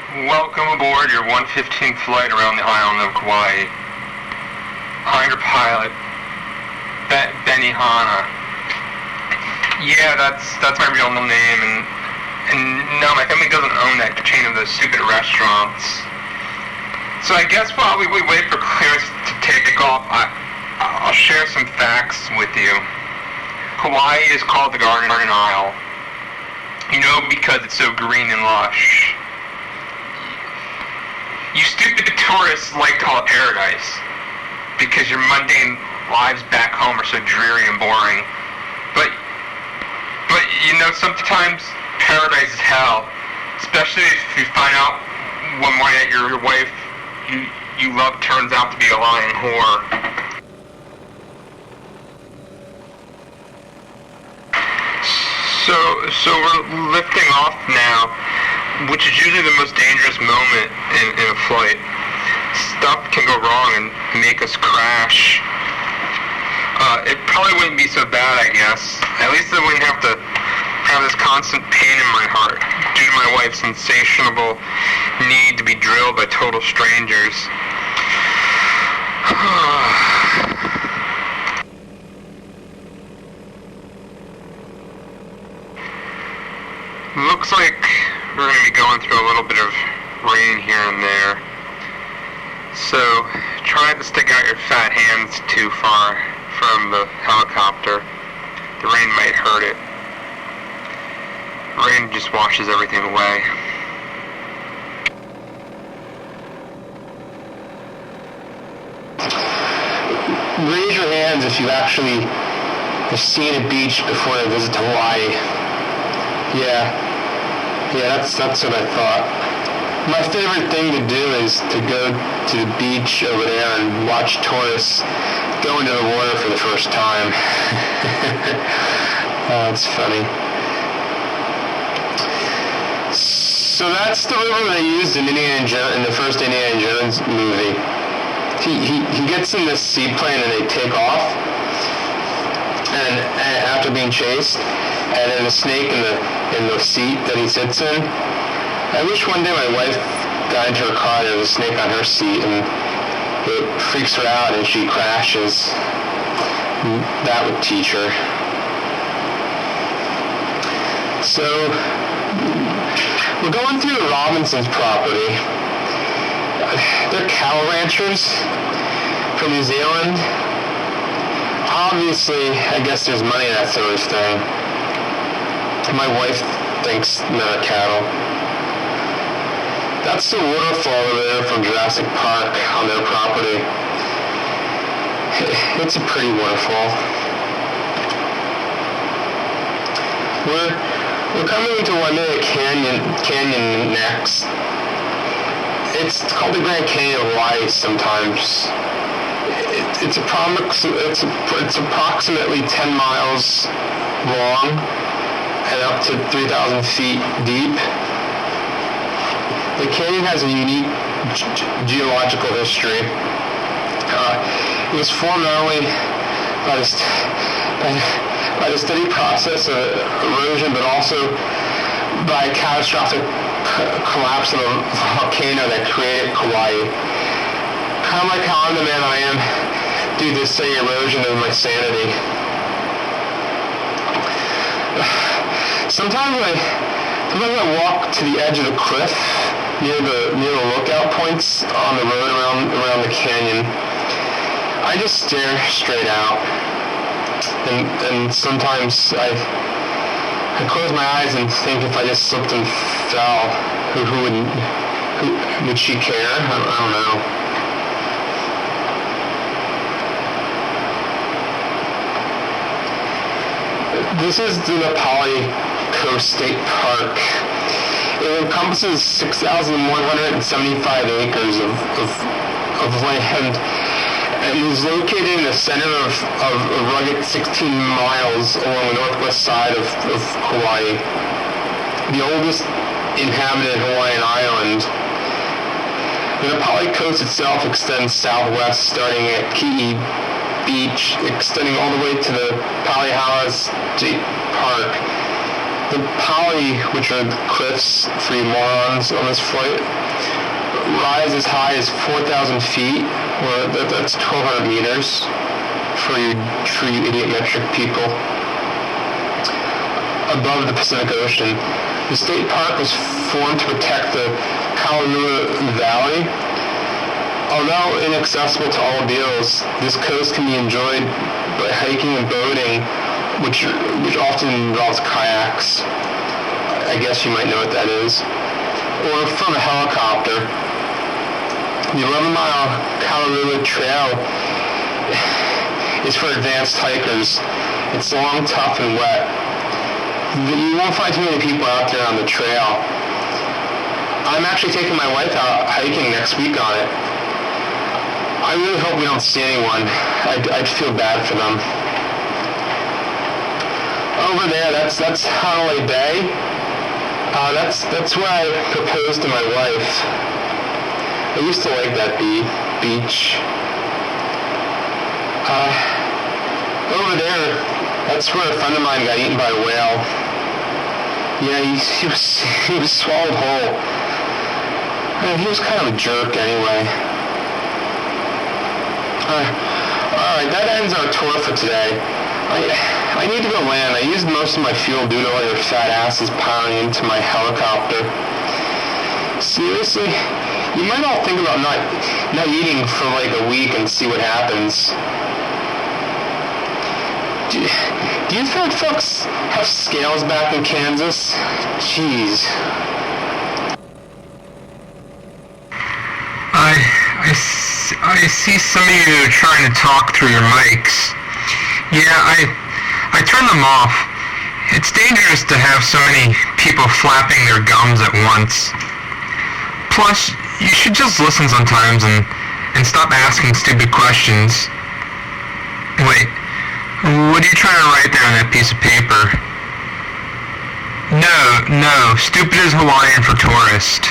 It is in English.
Welcome aboard your 115th flight around the island of Kauai. I'm your pilot, Benihana. Yeah, that's my real name, and no, my family doesn't own that chain of those stupid restaurants. So I guess while we wait for clearance to take off, I'll share some facts with you. Hawaii is called the Garden Isle. You know, because it's so green and lush. You stupid tourists like to call it paradise because your mundane lives back home are so dreary and boring. But you know, sometimes paradise is hell, especially if you find out one morning that your wife you love turns out to be a lying whore. So we're lifting off now, which is usually the most dangerous moment in a flight. Stuff can go wrong and make us crash. It probably wouldn't be so bad, I guess. At least I wouldn't have to have this constant pain in my heart due to my wife's insatiable need to be drilled by total strangers. Looks like we're going to be going through a little bit of rain here and there. So try not to stick out your fat hands too far from the helicopter. The rain might hurt it. Rain just washes everything away. Raise your hands if you actually have seen a beach before a visit to Hawaii. Yeah, that's what I thought. My favorite thing to do is to go to the beach over there and watch tourists go into the water for the first time. Oh, it's funny. So that's the river they used in the first Indiana Jones movie. He gets in this seaplane and they take off, and after being chased, and there's a snake in the seat that he sits in. I wish one day my wife got into her car and there was a snake on her seat and it freaks her out and she crashes. That would teach her. So we're going through the Robinsons' property. They're cattle ranchers from New Zealand. Obviously, I guess there's money in that sort of thing. My wife thinks they're cattle. That's the waterfall over there from Jurassic Park on their property. It's a pretty waterfall. We're coming into Waimea Canyon next. It's called the Grand Canyon of Hawaii sometimes. It's approximately 10 miles long and up to 3,000 feet deep. The canyon has a unique geological history. It was formed not only by the steady process of erosion, but also by a catastrophic collapse of a volcano that created Kauai. Kind of like how I'm the man I am due to steady erosion of my sanity. Sometimes I walk to the edge of the cliff near the lookout points on the road around the canyon. I just stare straight out, and sometimes I close my eyes and think if I just slipped and fell, who would she care? I don't know. This is the Napali Coast State Park. It encompasses 6,175 acres of land and is located in the center of a rugged 16 miles along the northwest side of Hawaii, the oldest inhabited Hawaiian island. The Napali Coast itself extends southwest, starting at Ki'i Beach, extending all the way to the Palihala State Park. The Pali, which are the cliffs for you morons on this flight, rise as high as 4,000 feet, or that's 1,200 meters for you idiot-metric people, above the Pacific Ocean. The state park was formed to protect the Kailua Valley. Although inaccessible to automobiles, this coast can be enjoyed by hiking and boating, which often involves kayaks. I guess you might know what that is. Or from a helicopter. The 11-mile Kailua Trail is for advanced hikers. It's long, tough, and wet. You won't find too many people out there on the trail. I'm actually taking my wife out hiking next week on it. I really hope we don't see anyone. I'd feel bad for them. Over there, that's Hanalei Bay. That's where I proposed to my wife. I used to like that beach. Over there, that's where a friend of mine got eaten by a whale. Yeah, he was swallowed whole. He was kind of a jerk anyway. Alright, that ends our tour for today. I need to go land. I used most of my fuel due to all your fat asses piling into my helicopter. Seriously? You might all think about not eating for like a week and see what happens. Do you think folks have scales back in Kansas? Jeez. I see some of you trying to talk through your mics. Yeah, I turned them off. It's dangerous to have so many people flapping their gums at once. Plus, you should just listen sometimes and stop asking stupid questions. Wait, what are you trying to write there on that piece of paper? No, stupid is Hawaiian for tourist.